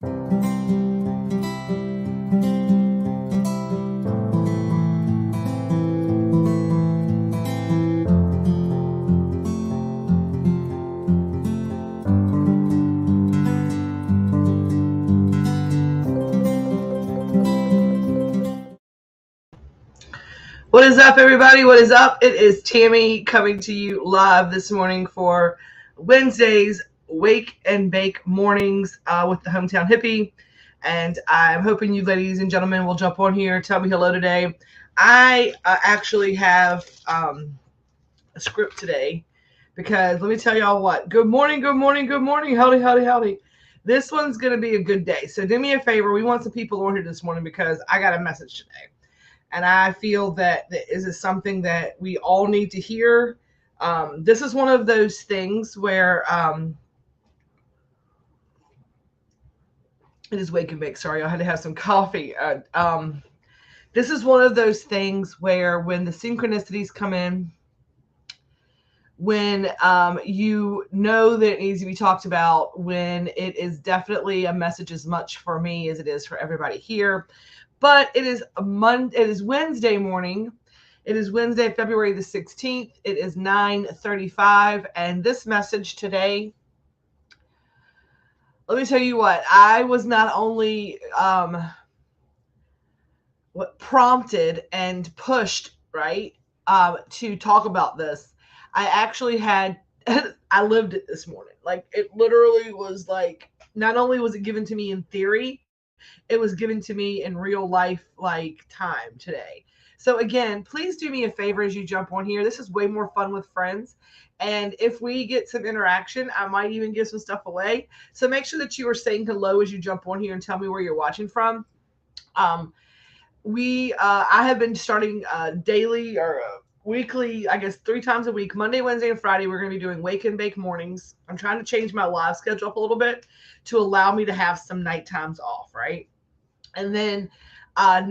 What is up, everybody? What is up? It is Tammy coming to you live this morning for Wednesday's Wake and Bake Mornings with the Hometown Hippie. And I'm hoping you ladies and gentlemen will jump on here, tell me hello today. I actually have a script today because let me tell y'all what. Good morning, good morning, good morning. Howdy, howdy, howdy. This one's going to be a good day. So do me a favor. We want some people on here this morning because I got a message today. And I feel that this is something that we all need to hear. This is one of those things where it is wake and bake. Sorry, I had to have some coffee. This is one of those things where when the synchronicities come in, when you know that it needs to be talked about, when it is definitely a message as much for me as it is for everybody here. But it is It is Wednesday morning. It is Wednesday, February the 16th. It is 9:35, and this message today. Let me tell you what. I was not only prompted and pushed to talk about this. I actually had. I lived it this morning. Like it literally was like. Not only was it given to me in theory, it was given to me in real life, like time today. So again, please do me a favor as you jump on here. This is way more fun with friends. And if we get some interaction, I might even give some stuff away. So make sure that you are saying hello as you jump on here and tell me where you're watching from. I have been starting daily or weekly, I guess 3 times a week, Monday, Wednesday, and Friday. We're going to be doing wake and bake mornings. I'm trying to change my live schedule up a little bit to allow me to have some night times off, right? And then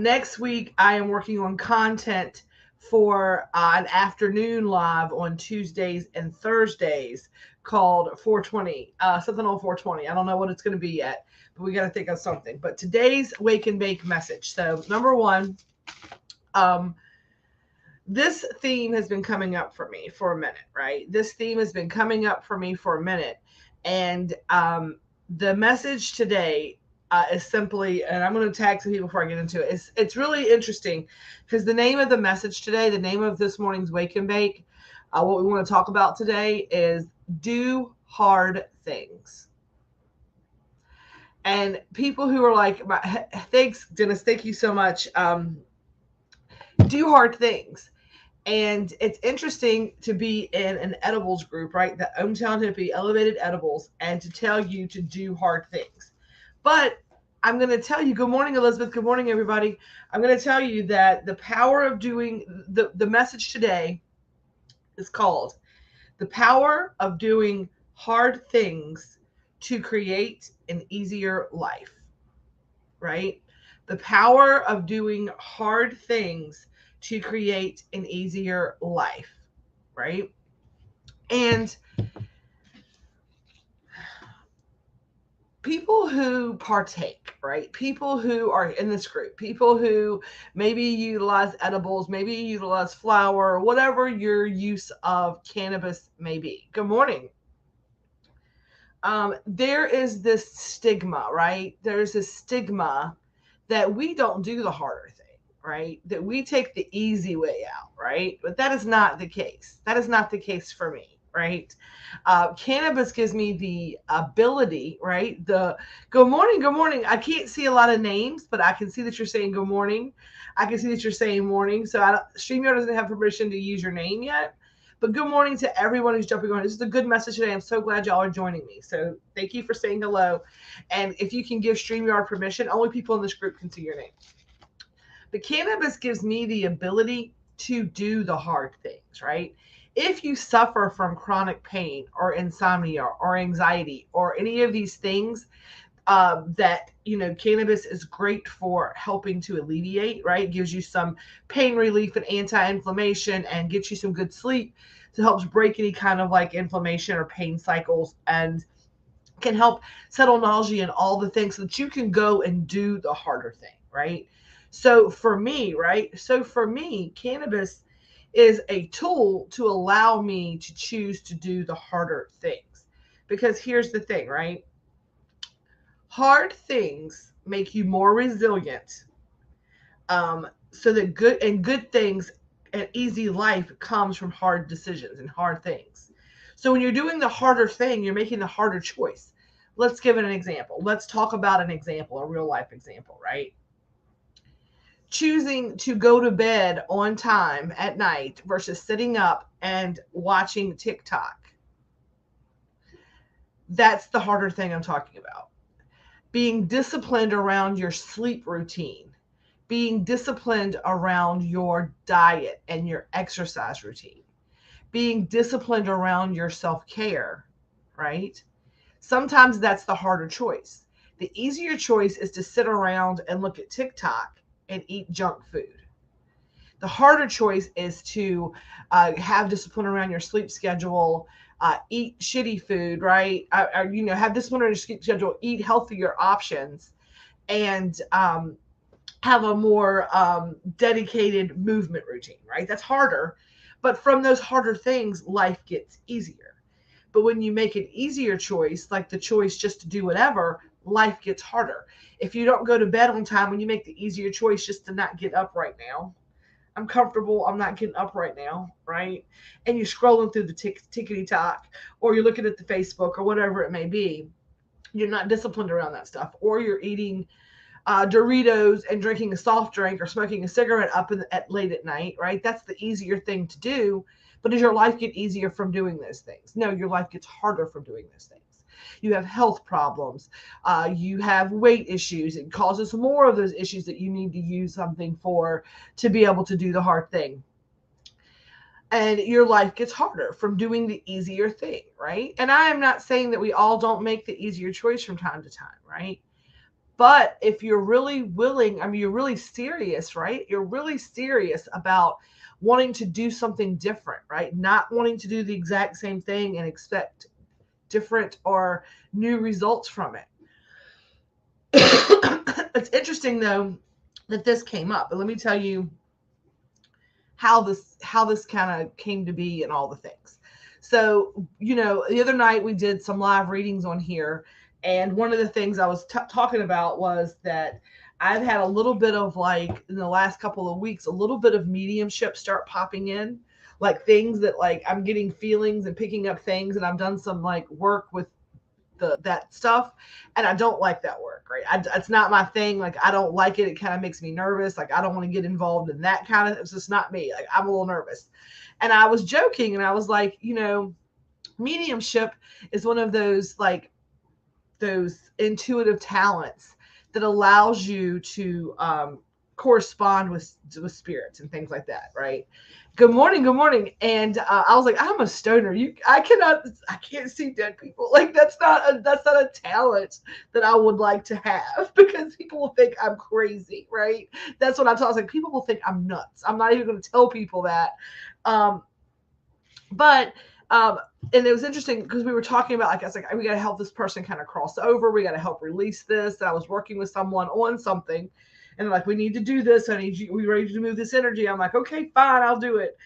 next week, I am working on content for an afternoon live on Tuesdays and Thursdays called 420, something on 420. I don't know what it's going to be yet, but we got to think of something. But today's wake and bake message. So number one, this theme has been coming up for me for a minute, right? This theme has been coming up for me for a minute. And the message today is simply, and I'm going to tag some people before I get into it. It's really interesting because the name of the message today, the name of this morning's Wake and Bake, what we want to talk about today is do hard things. And people who are like, thanks, Dennis, thank you so much. Do hard things. And it's interesting to be in an edibles group, right? The Hometown Hippie Elevated Edibles, and to tell you to do hard things. But I'm going to tell you, good morning, Elizabeth. Good morning, everybody. I'm going to tell you that the power of doing the message today is called the power of doing hard things to create an easier life, right? The power of doing hard things to create an easier life, right? And people who partake, right? People who are in this group, people who maybe utilize edibles, maybe utilize flower, whatever your use of cannabis may be. Good morning. There is this stigma, right? There's this stigma that we don't do the harder thing, right? That we take the easy way out, right? But that is not the case. That is not the case for me, right? Cannabis gives me the ability, right? The good morning, good morning. I can't see a lot of names, but I can see that you're saying good morning. I can see that you're saying morning. So StreamYard doesn't have permission to use your name yet. But good morning to everyone who's jumping on. This is a good message today. I'm so glad y'all are joining me. So thank you for saying hello. And if you can give StreamYard permission, only people in this group can see your name. But cannabis gives me the ability to do the hard things, right? If you suffer from chronic pain or insomnia or anxiety or any of these things that, cannabis is great for helping to alleviate, right? It gives you some pain relief and anti-inflammation and gets you some good sleep to help break any kind of like inflammation or pain cycles. And can help settle nausea and all the things so that you can go and do the harder thing, right? So for me, right? So for me, cannabis is a tool to allow me to choose to do the harder things. Because here's the thing, right? Hard things make you more resilient. So that good things and easy life comes from hard decisions and hard things. So when you're doing the harder thing, you're making the harder choice. Let's give it an example. Let's talk about an example, a real life example, right? Choosing to go to bed on time at night versus sitting up and watching TikTok. That's the harder thing I'm talking about. Being disciplined around your sleep routine, being disciplined around your diet and your exercise routine, being disciplined around your self care, right? Sometimes that's the harder choice. The easier choice is to sit around and look at TikTok and eat junk food. The harder choice is to have discipline around your sleep schedule, eat shitty food, right? Have discipline around your sleep schedule, eat healthier options, and have a more dedicated movement routine, right? That's harder. But from those harder things, life gets easier. But when you make an easier choice, like the choice just to do whatever, life gets harder. If you don't go to bed on time, when you make the easier choice just to not get up right now, I'm comfortable. I'm not getting up right now, right? And you're scrolling through the tickety talk, or you're looking at the Facebook or whatever it may be. You're not disciplined around that stuff, or you're eating Doritos and drinking a soft drink or smoking a cigarette at late at night, right? That's the easier thing to do. But does your life get easier from doing those things? No, your life gets harder from doing those things. You have health problems. You have weight issues. It causes more of those issues that you need to use something for to be able to do the hard thing. And your life gets harder from doing the easier thing, right? And I am not saying that we all don't make the easier choice from time to time, right? But if you're really willing, I mean, you're really serious, right? You're really serious about wanting to do something different, right? Not wanting to do the exact same thing and expect different or new results from it. It's interesting though that this came up, but let me tell you how this kind of came to be and all the things. So, the other night we did some live readings on here, and one of the things I was talking about was that I've had a little bit of, like, in the last couple of weeks, a little bit of mediumship start popping in, like things that, like, I'm getting feelings and picking up things, and I've done some, like, work with that stuff, and I don't like that work, right? It's not my thing. Like, I don't like it. It kind of makes me nervous. Like, I don't want to get involved in that kind of. It's just not me. Like, I'm a little nervous. And I was joking, and I was like, mediumship is one of those, like, those intuitive talents that allows you to correspond with spirits and things like that, right? Good morning, good morning. And I was like, I'm a stoner. I can't see dead people. Like, that's not a talent that I would like to have, because people will think I'm crazy, right? That's what I'm talking. Like, people will think I'm nuts. I'm not even going to tell people that. But and it was interesting because we were talking about, like, I was like, we got to help this person kind of cross over. We got to help release this. And I was working with someone on something, and they're like, we need to do this. I need you. We ready to move this energy? I'm like, okay, fine, I'll do it.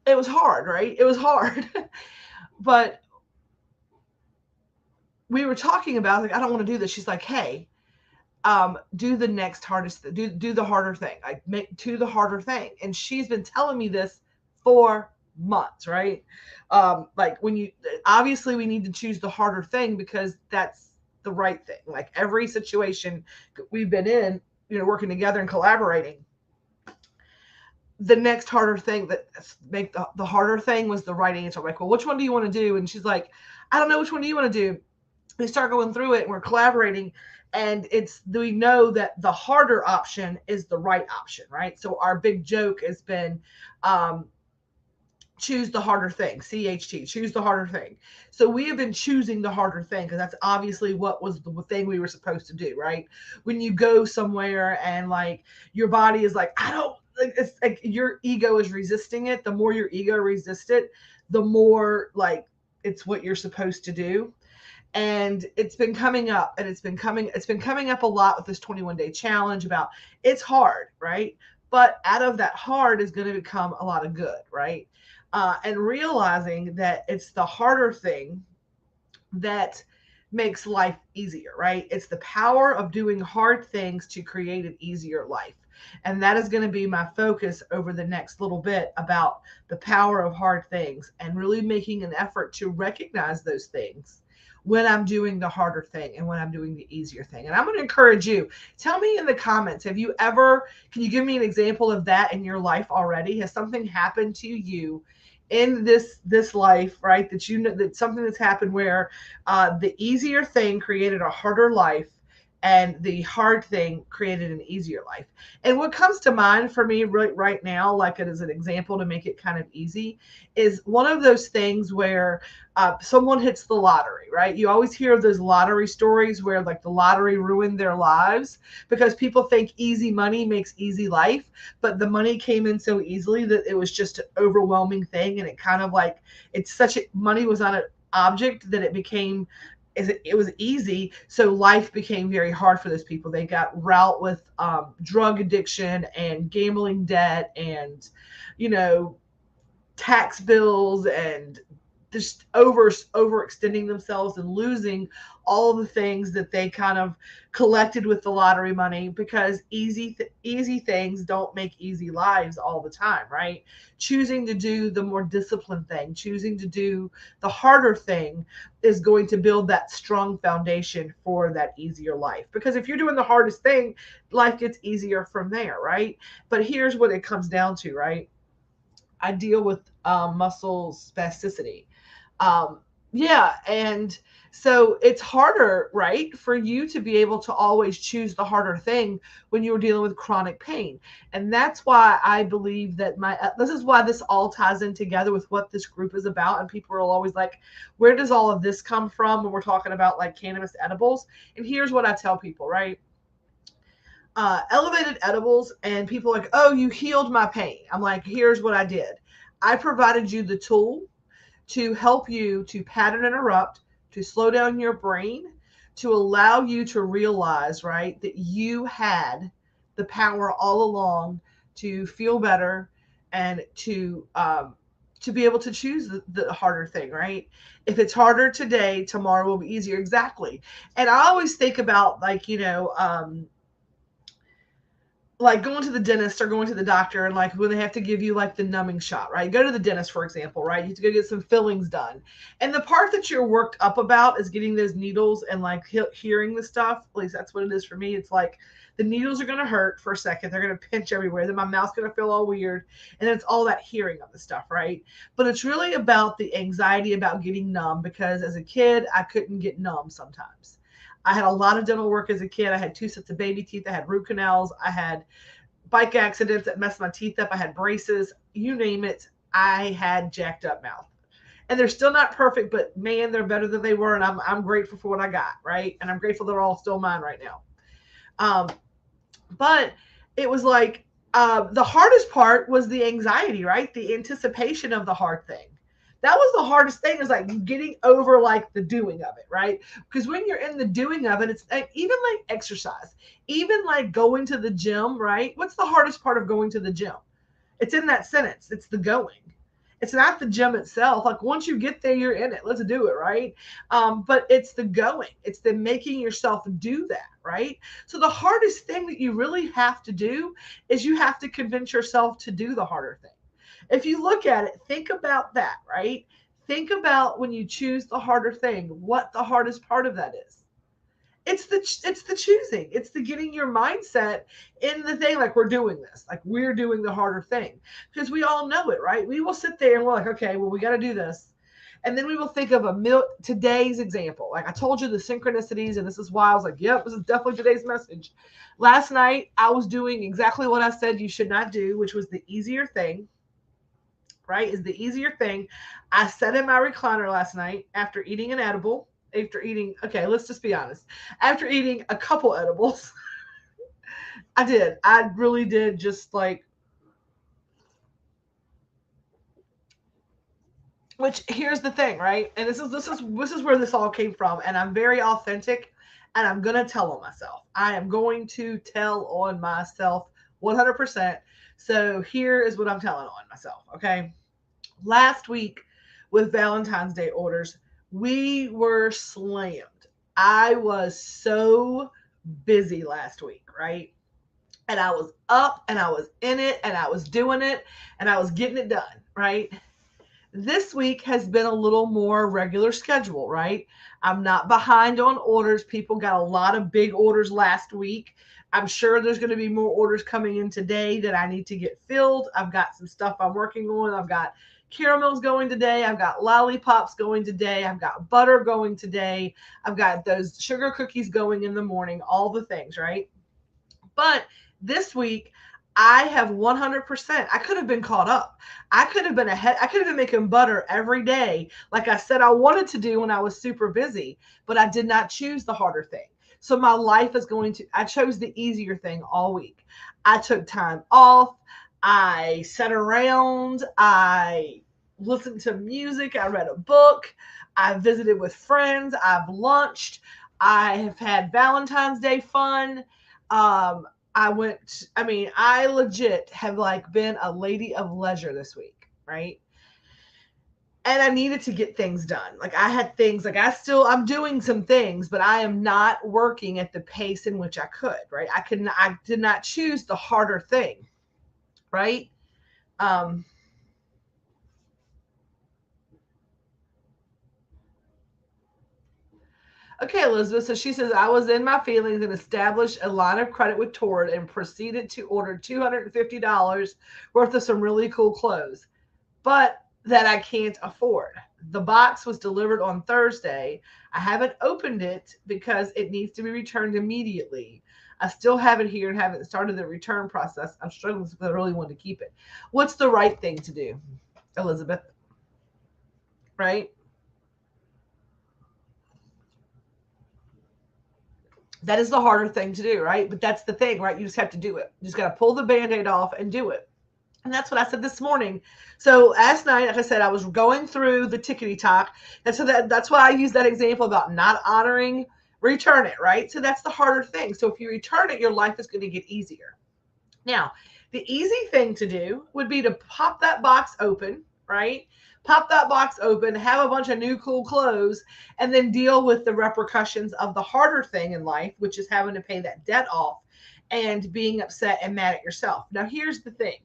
It was hard, right? It was hard, but we were talking about, like, I don't want to do this. She's like, hey, do the next hardest, do the harder thing. Like, do the harder thing. And she's been telling me this for months, right? Like, obviously we need to choose the harder thing because that's the right thing. Like, every situation we've been in, working together and collaborating, the next harder thing that make the harder thing was the right answer. I'm like, well, which one do you want to do? And she's like, I don't know, which one do you want to do? We start going through it and we're collaborating, and we know that the harder option is the right option, right? So our big joke has been, choose the harder thing, CHT, choose the harder thing. So we have been choosing the harder thing because that's obviously what was the thing we were supposed to do, right? When you go somewhere and, like, your body is like, I don't, like, it's like your ego is resisting it. The more your ego resists it, the more, like, it's what you're supposed to do. And it's been coming up, and it's been coming up a lot with this 21-day challenge about it's hard, right? But out of that hard is going to become a lot of good, right? And realizing that it's the harder thing that makes life easier, right? It's the power of doing hard things to create an easier life. And that is going to be my focus over the next little bit, about the power of hard things and really making an effort to recognize those things when I'm doing the harder thing and when I'm doing the easier thing. And I'm going to encourage you, tell me in the comments, can you give me an example of that in your life already? Has something happened to you in this life, right, that you know, that something that's happened where the easier thing created a harder life, and the hard thing created an easier life? And what comes to mind for me right now, like it as an example to make it kind of easy, is one of those things where someone hits the lottery, right? You always hear of those lottery stories where like the lottery ruined their lives because people think easy money makes easy life, but the money came in so easily that it was just an overwhelming thing. And it kind of like, money was on an object that it was easy, so life became very hard for those people. They got route with drug addiction and gambling debt, and tax bills, and just overextending themselves and losing all the things that they kind of collected with the lottery money, because easy things don't make easy lives all the time, right? Choosing to do the more disciplined thing, choosing to do the harder thing, is going to build that strong foundation for that easier life. Because if you're doing the hardest thing, life gets easier from there, right? But here's what it comes down to, right? I deal with muscle spasticity. Um, yeah, and so it's harder, right, for you to be able to always choose the harder thing when you're dealing with chronic pain. And that's why I believe that this is why this all ties in together with what this group is about. And people are always like, where does all of this come from when we're talking about like cannabis edibles? And here's what I tell people, right? Elevated edibles, and people are like, oh, you healed my pain. I'm like, here's what I did. I provided you the tool to help you to pattern interrupt, to slow down your brain, to allow you to realize, right, that you had the power all along to feel better, and to be able to choose the harder thing, right? If it's harder today, tomorrow will be easier. Exactly. And I always think about like going to the dentist or going to the doctor, and like when they have to give you like the numbing shot, right? Go to the dentist, for example, right? You have to go get some fillings done. And the part that you're worked up about is getting those needles and like hearing the stuff. At least that's what it is for me. It's like the needles are going to hurt for a second. They're going to pinch everywhere. Then my mouth's going to feel all weird. And then it's all that hearing of the stuff, right? But it's really about the anxiety about getting numb, because as a kid, I couldn't get numb sometimes. I had a lot of dental work as a kid. I had 2 sets of baby teeth. I had root canals. I had bike accidents that messed my teeth up. I had braces. You name it. I had jacked up mouth. And they're still not perfect, but man, they're better than they were. And I'm grateful for what I got, right? And I'm grateful they're all still mine right now. But it was like the hardest part was the anxiety, right? The anticipation of the hard thing. That was the hardest thing, is like getting over like the doing of it, right? Because when you're in the doing of it, it's like, even like exercise, even like going to the gym, right? What's the hardest part of going to the gym? It's in that sentence. It's the going. It's not the gym itself. Like once you get there, you're in it. Let's do it, right? But it's the going. It's the making yourself do that, right? So the hardest thing that you really have to do is you have to convince yourself to do the harder thing. If you look at it, think about that, right? Think about when you choose the harder thing, what the hardest part of that is. It's the choosing. It's the getting your mindset in the thing, like we're doing this, like we're doing the harder thing, because we all know it, right? We will sit there and we're like, okay, well, we got to do this. And then we will think of today's example. Like I told you, the synchronicities, and this is why I was like, yep, this is definitely today's message. Last night, I was doing exactly what I said you should not do, which was the easier thing, right? Is the easier thing. I sat in my recliner last night after eating an edible. Okay, let's just be honest. After eating a couple edibles, I really did just like Which here's the thing, right? And this is where this all came from. And I'm very authentic, and I'm gonna tell on myself. I am going to tell on myself 100%. So here is what I'm telling on myself. Okay, last week with Valentine's Day orders, we were slammed. I was so busy last week, right? And I was up and I was in it and I was doing it and I was getting it done, right? This week has been a little more regular schedule, right? I'm not behind on orders. People got a lot of big orders last week. I'm sure there's going to be more orders coming in today that I need to get filled. I've got some stuff I'm working on. I've got caramels going today. I've got lollipops going today. I've got butter going today. I've got those sugar cookies going in the morning, all the things, right? But this week, I have 100%. I could have been caught up. I could have been ahead. I could have been making butter every day, like I said I wanted to do when I was super busy, but I did not choose the harder thing. So my life is going to, I chose the easier thing all week. I took time off. I sat around. I listened to music. I read a book. I visited with friends. I've lunched. I have had Valentine's Day fun. I legit have like been a lady of leisure this week, right? And I needed to get things done. Like I had things, like I'm doing some things, but I am not working at the pace in which I could, right? I did not choose the harder thing, right? Um, Okay, Elizabeth. So she says, I was in my feelings and established a line of credit with Tord and proceeded to order $250 worth of some really cool clothes, but that I can't afford. The box was delivered on Thursday. I haven't opened it because it needs to be returned immediately. I still have it here and haven't started the return process. I'm struggling because I really want to keep it. What's the right thing to do, Elizabeth? Right? That is the harder thing to do, right? But that's the thing, right? You just have to do it. You just got to pull the band-aid off and do it. And that's what I said this morning. So last night, like I said, I was going through the tickety talk. And so that's why I use that example about not honoring, return it, right? So that's the harder thing. So if you return it, your life is going to get easier. Now, the easy thing to do would be to pop that box open, right? Pop that box open, have a bunch of new cool clothes, and then deal with the repercussions of the harder thing in life, which is having to pay that debt off and being upset and mad at yourself. Now, here's the thing.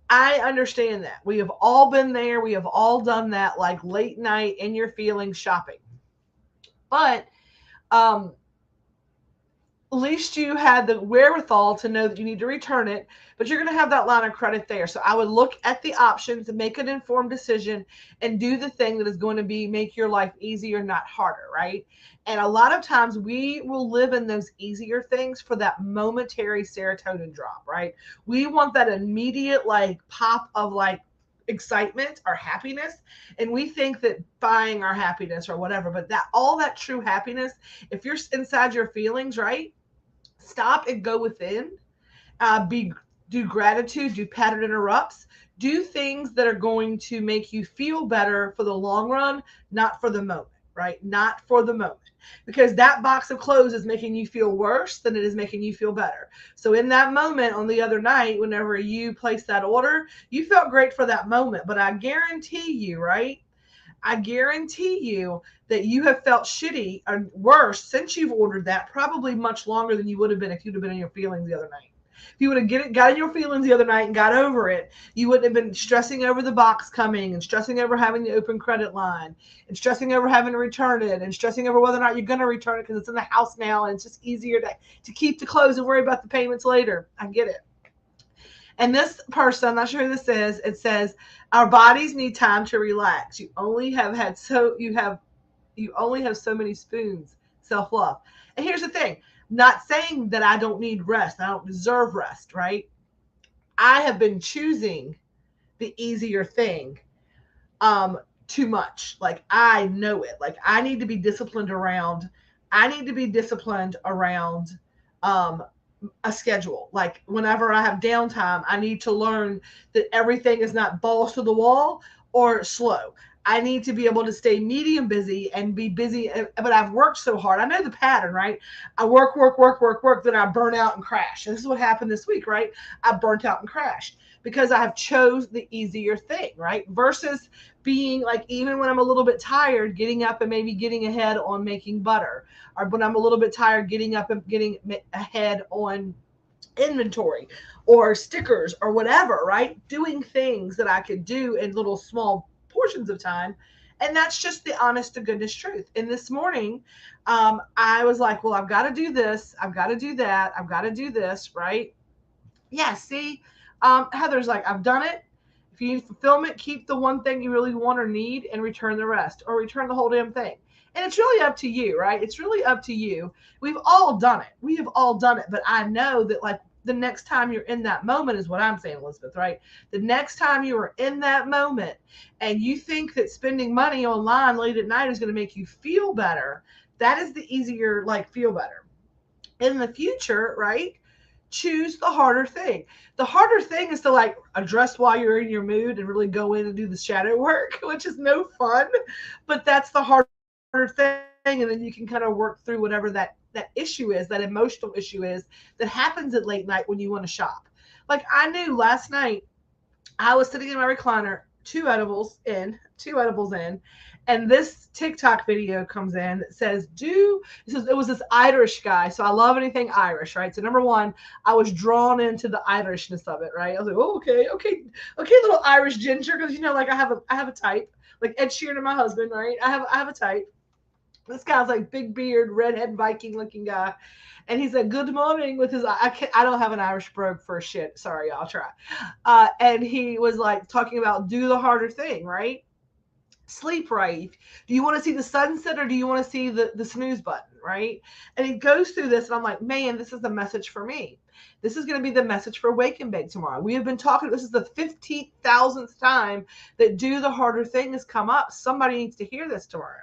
I understand that. We have all been there. We have all done that, like late night in your feelings shopping. But um, at least you had the wherewithal to know that you need to return it, but you're going to have that line of credit there. So I would look at the options and make an informed decision and do the thing that is going to be make your life easier, not harder, right? And a lot of times we will live in those easier things for that momentary serotonin drop, right? We want that immediate like pop of like excitement or happiness, and we think that buying our happiness or whatever, but that all that true happiness, if you're inside your feelings, right? Stop and go within. Be Do gratitude, do pattern interrupts, do things that are going to make you feel better for the long run, not for the moment, right? Not for the moment. Because that box of clothes is making you feel worse than it is making you feel better. So in that moment on the other night, whenever you placed that order, you felt great for that moment. But I guarantee you, right? I guarantee you that you have felt shitty or worse since you've ordered that, probably much longer than you would have been if you'd have been in your feelings the other night. If you would have got in your feelings the other night and got over it, you wouldn't have been stressing over the box coming and stressing over having the open credit line and stressing over having to return it and stressing over whether or not you're going to return it because it's in the house now and it's just easier to keep the clothes and worry about the payments later. I get it. And this person, I'm not sure who this is, it says, our bodies need time to relax. You only have so many spoons. Self-love. And here's the thing. Not saying that I don't need rest. I don't deserve rest, right? I have been choosing the easier thing too much. Like I know it. Like I need to be disciplined around um a schedule. Like whenever I have downtime, I need to learn that everything is not balls to the wall or slow. I need to be able to stay medium busy and be busy, but I've worked so hard. I know the pattern, right? I work, work, work, work, work, then I burn out and crash. And this is what happened this week, right? I burnt out and crashed because I have chose the easier thing, right? Versus being like, even when I'm a little bit tired, getting up and maybe getting ahead on making butter, or when I'm a little bit tired, getting up and getting ahead on inventory or stickers or whatever, right? Doing things that I could do in little small portions of time. And that's just the honest to goodness truth. And this morning, I was like, well, I've got to do this. I've got to do that. I've got to do this, right? Yeah, see, Heather's like, I've done it. If you need fulfillment, keep the one thing you really want or need and return the rest, or return the whole damn thing. And it's really up to you, right? It's really up to you. We've all done it. We have all done it. But I know that, like, the next time you're in that moment is what I'm saying, Elizabeth, right? The next time you are in that moment and you think that spending money online late at night is going to make you feel better, that is the easier, like, feel better. In the future, right? Choose the harder thing. The harder thing is to, like, address why you're in your mood and really go in and do the shadow work, which is no fun, but that's the harder thing. And then you can kind of work through whatever that issue is, that emotional issue is that happens at late night when you want to shop. Like, I knew last night I was sitting in my recliner, two edibles in, and this TikTok video comes in that says, it was this Irish guy. So I love anything Irish, right? So number one, I was drawn into the Irishness of it, right? I was like, oh, okay, little Irish ginger. Cause like I have a type, like Ed Sheeran and my husband, right? I have a type. This guy's like big beard, redhead Viking looking guy. And he said, good morning with his, I don't have an Irish brogue for shit. Sorry, I'll try. And he was like talking about do the harder thing, right? Sleep right. Do you want to see the sunset or do you want to see the snooze button, right? And he goes through this and I'm like, man, this is the message for me. This is going to be the message for Wake and Bake tomorrow. We have been talking, this is the 15,000th time that do the harder thing has come up. Somebody needs to hear this tomorrow.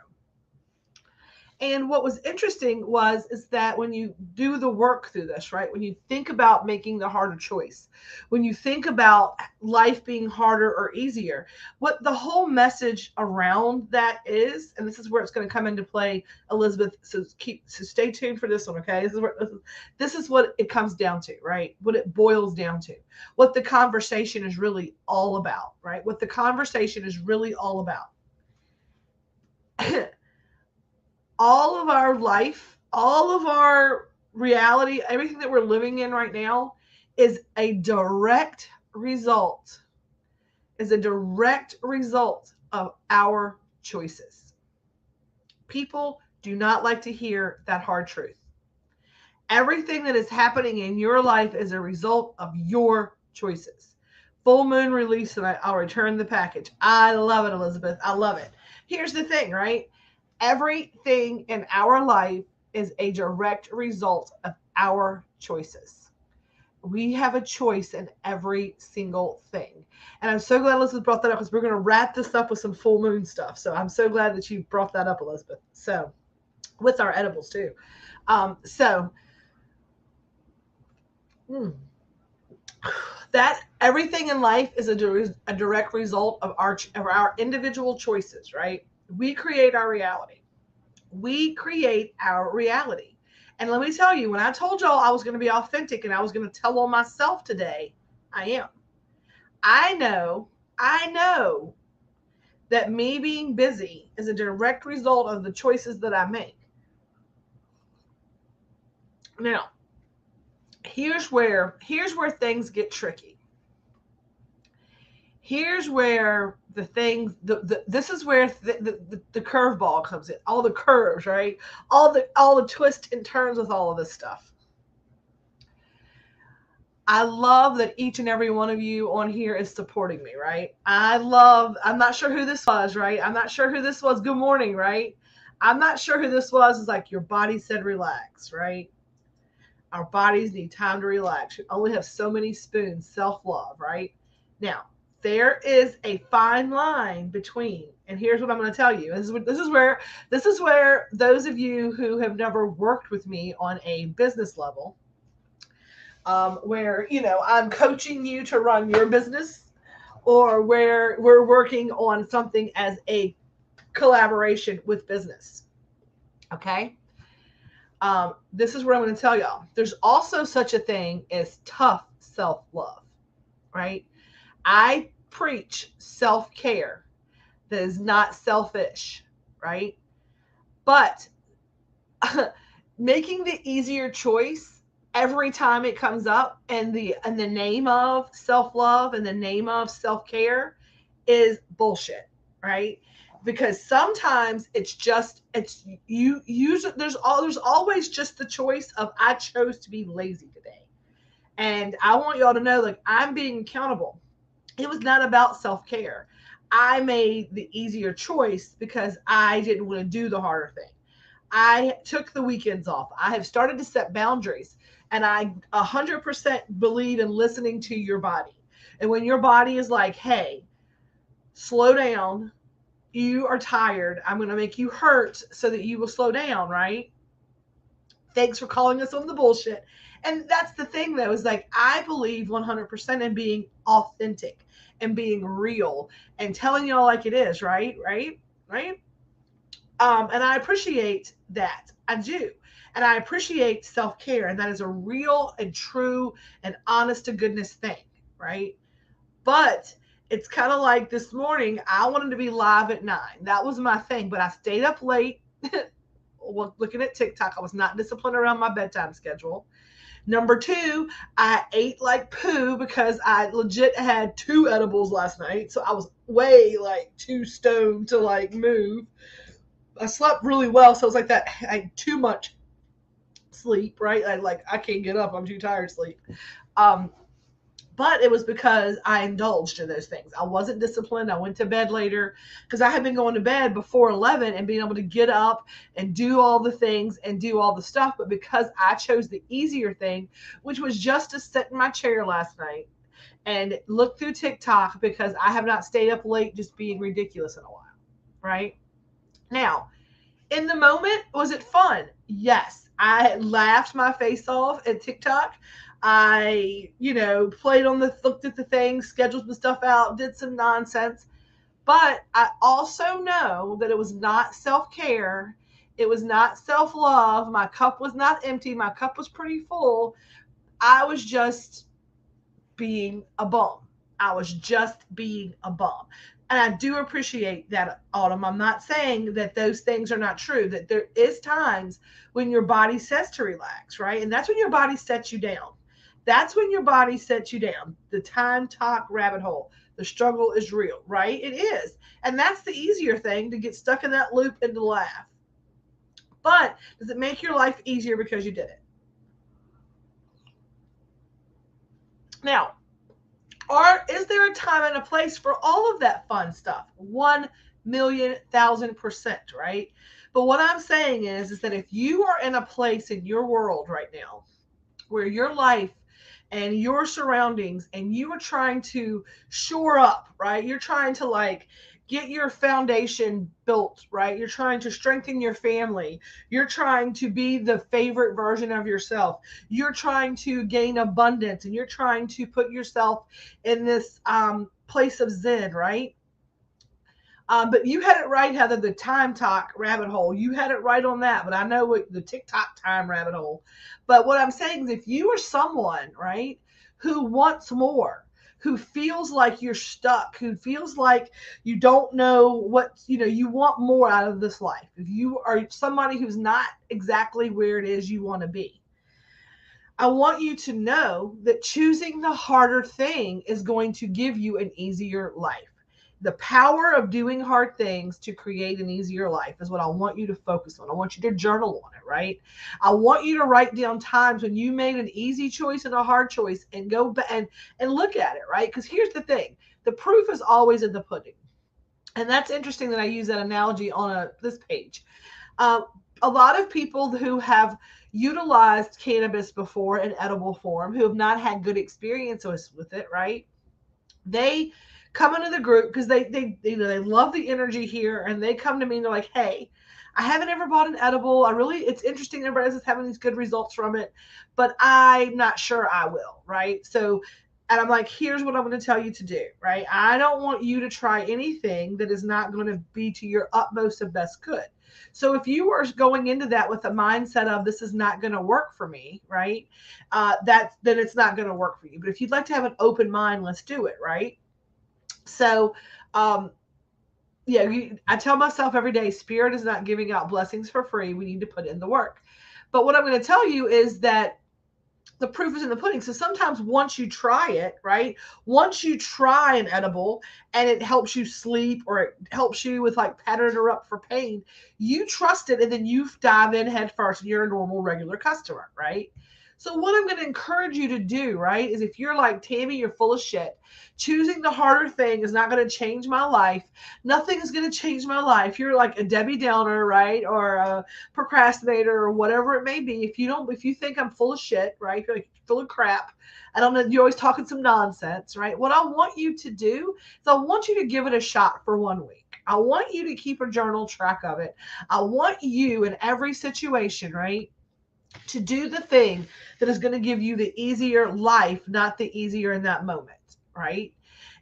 And what was interesting is that when you do the work through this, right, when you think about making the harder choice, when you think about life being harder or easier, what the whole message around that is, and this is where it's going to come into play, Elizabeth, so stay tuned for this one, okay? This is what it comes down to, right? What it boils down to, what the conversation is really all about, right? What the conversation is really all about. All of our life, all of our reality, everything that we're living in right now is a direct result of our choices. People do not like to hear that hard truth. Everything that is happening in your life is a result of your choices. Full moon release, and I'll return the package. I love it, Elizabeth. I love it. Here's the thing, right? Everything in our life is a direct result of our choices. We have a choice in every single thing. And I'm so glad Elizabeth brought that up because we're going to wrap this up with some full moon stuff. So I'm so glad that you brought that up, Elizabeth. So with our edibles too. That everything in life is a direct result of our individual choices, right? We create our reality. We create our reality. And let me tell you, when I told y'all I was going to be authentic and I was going to tell on myself today, I am. I know that me being busy is a direct result of the choices that I make. Now, here's where things get tricky. Here's where the things, this is where the curveball comes in. All the curves, right? All the twists and turns with all of this stuff. I love that each and every one of you on here is supporting me, right? I'm not sure who this was, right? I'm not sure who this was. Good morning, right? I'm not sure who this was. It's like your body said relax, right? Our bodies need time to relax. You only have so many spoons, self-love, right? Now, there is a fine line between, and here's what I'm going to tell you. This is where those of you who have never worked with me on a business level, where I'm coaching you to run your business, or where we're working on something as a collaboration with business. Okay. This is what I'm going to tell y'all. There's also such a thing as tough self love, right? I preach self care that is not selfish, right? But making the easier choice every time it comes up in the name of self-love and the name of self-care is bullshit, right? Because sometimes it's you use it. There's always just the choice of I chose to be lazy today. And I want y'all to know, like, I'm being accountable. It was not about self-care. I made the easier choice because I didn't want to do the harder thing. I took the weekends off. I have started to set boundaries, and I 100% believe in listening to your body. And when your body is like, hey, slow down, you are tired, I'm going to make you hurt so that you will slow down, right? Thanks for calling us on the bullshit. And that's the thing, though, is like, I believe 100% in being authentic and being real and telling y'all like it is, right? Right? Right? And I appreciate that. I do. And I appreciate self care. And that is a real and true and honest to goodness thing, right? But it's kind of like this morning, I wanted to be live at 9. That was my thing. But I stayed up late looking at TikTok. I was not disciplined around my bedtime schedule. Number two, I ate like poo because I legit had 2 edibles last night. So I was way like too stoned to like move. I slept really well, so it was like that. I had too much sleep, right? I can't get up. I'm too tired to sleep. Um, but it was because I indulged in those things. I wasn't disciplined. I went to bed later because I had been going to bed before 11 and being able to get up and do all the things and do all the stuff. But because I chose the easier thing, which was just to sit in my chair last night and look through TikTok, because I have not stayed up late just being ridiculous in a while, right? Now, in the moment, was it fun? Yes. I laughed my face off at TikTok. I, played on looked at the things, scheduled the stuff out, did some nonsense. But I also know that it was not self care. It was not self love. My cup was not empty. My cup was pretty full. I was just being a bum. I was just being a bum. And I do appreciate that, Autumn. I'm not saying that those things are not true, that there is times when your body says to relax, right? And that's when your body sets you down. That's when your body sets you down. The time talk rabbit hole. The struggle is real, right? It is. And that's the easier thing, to get stuck in that loop and to laugh. But does it make your life easier because you did it? Now, or is there a time and a place for all of that fun stuff? 1,000,000%, right? But what I'm saying is that if you are in a place in your world right now where your life and your surroundings and you are trying to shore up, right? You're trying to like get your foundation built, right? You're trying to strengthen your family. You're trying to be the favorite version of yourself. You're trying to gain abundance and you're trying to put yourself in this place of Zen, right? But you had it right, Heather, the time talk rabbit hole. You had it right on that, but I know what the TikTok time rabbit hole. But what I'm saying is, if you are someone, right, who wants more, who feels like you're stuck, who feels like you don't know what, you want more out of this life. If you are somebody who's not exactly where it is you want to be, I want you to know that choosing the harder thing is going to give you an easier life. The power of doing hard things to create an easier life is what I want you to focus on. I want you to journal on it, right? I want you to write down times when you made an easy choice and a hard choice and go back and look at it, right? Because here's the thing. The proof is always in the pudding. And that's interesting that I use that analogy on this page. Uh, a lot of people who have utilized cannabis before in edible form, who have not had good experiences with it, right? They come into the group because they love the energy here, and they come to me and they're like, hey, I haven't ever bought an edible. It's interesting everybody is having these good results from it, but I'm not sure I will, right? So And I'm like, here's what I'm going to tell you to do, right? I don't want you to try anything that is not going to be to your utmost and best good. So if you are going into that with a mindset of this is not going to work for me, right? Then it's not going to work for you. But if you'd like to have an open mind, let's do it, right? So, yeah, I tell myself every day, Spirit is not giving out blessings for free. We need to put in the work. But what I'm going to tell you is that the proof is in the pudding. So sometimes once you try it, right? Once you try an edible and it helps you sleep or it helps you with like pattern interrupt for pain, you trust it and then you dive in head first and you're a normal, regular customer, right? So what I'm going to encourage you to do, right, is if you're like, Tammy, you're full of shit. Choosing the harder thing is not going to change my life. Nothing is going to change my life. You're like a Debbie Downer, right? Or a procrastinator or whatever it may be. If you think I'm full of shit, right? You're like full of crap. I don't know. You're always talking some nonsense, right? What I want you to do is I want you to give it a shot for 1 week. I want you to keep a journal track of it. I want you in every situation, right, to do the thing that is going to give you the easier life, not the easier in that moment, right?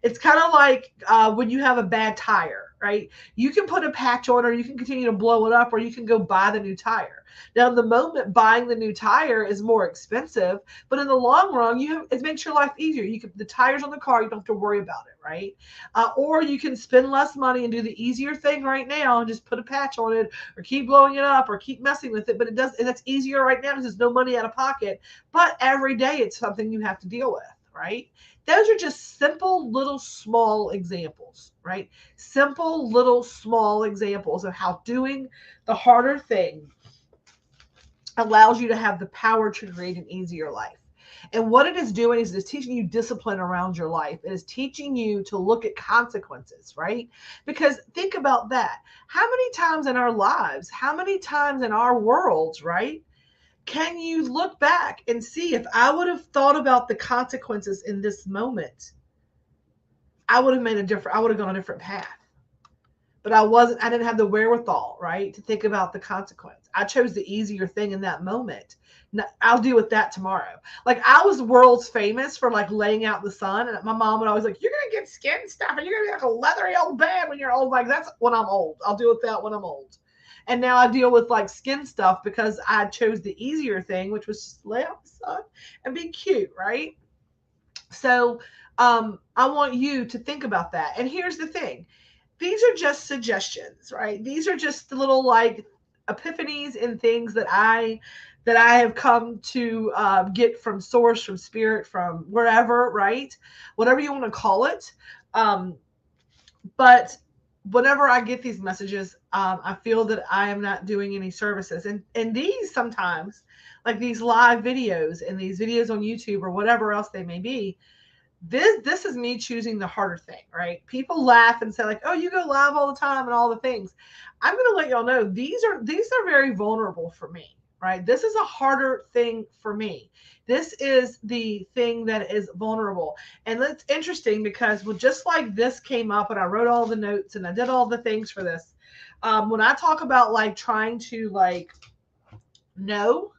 It's kind of like when you have a bad tire, right? You can put a patch on or you can continue to blow it up or you can go buy the new tire. Now, in the moment, buying the new tire is more expensive, but in the long run, it makes your life easier. The tires on the car, you don't have to worry about it, right? Or you can spend less money and do the easier thing right now and just put a patch on it or keep blowing it up or keep messing with it. But that's easier right now because there's no money out of pocket. But every day it's something you have to deal with, right? Those are just simple little small examples, right? Simple little small examples of how doing the harder thing allows you to have the power to create an easier life. And what it is doing is it's teaching you discipline around your life. It is teaching you to look at consequences, right? Because think about that. How many times in our lives, how many times in our worlds, right? Can you look back and see if I would have thought about the consequences in this moment, I would have gone a different path. But I didn't have the wherewithal, right, to think about the consequence. I chose the easier thing in that moment. I'll deal with that tomorrow. Like I was world's famous for like laying out the sun. And my mom would always like, you're going to get skin stuff and you're going to be like a leathery old man when you're old. Like that's when I'm old. I'll deal with that when I'm old. And now I deal with like skin stuff because I chose the easier thing, which was just lay out the sun and be cute, right? So I want you to think about that. And here's the thing. These are just suggestions, right? These are just the little like epiphanies and things that I have come to get from source, from spirit, from wherever, right? Whatever you want to call it. But whenever I get these messages, I feel that I am not doing any services. And these sometimes, like these live videos and these videos on YouTube or whatever else they may be, this is me choosing the harder thing, right? People laugh and say like, oh, you go live all the time and all the things. I'm going to let y'all know these are very vulnerable for me, right? This is a harder thing for me. This is the thing that is vulnerable. And it's interesting because just like this came up and I wrote all the notes and I did all the things for this. When I talk about like trying to like know,